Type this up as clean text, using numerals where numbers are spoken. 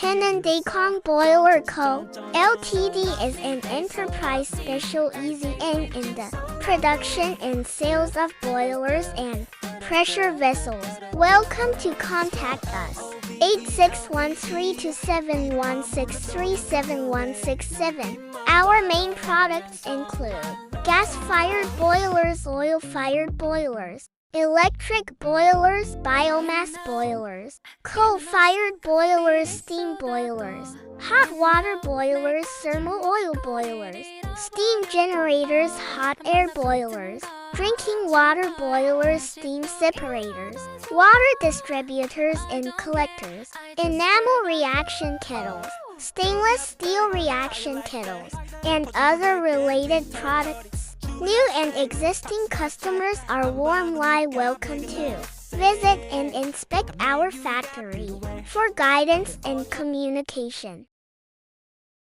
Henan Dakang Boiler Co. Ltd is an enterprise specializing in the production and sales of boilers and pressure vessels. Welcome to contact us. 861327163767. Our main products include gas-fired boilers, oil-fired boilers, electric boilers, biomass boilers, coal-fired boilers, steam boilers, hot water boilers, thermal oil boilers, steam generators, hot air boilers, drinking water boilers, steam separators, water distributors and collectors, enamel reaction kettles, stainless steel reaction kettles, and other related products. New and existing customers are warmly welcome to visit and inspect our factory for guidance and communication.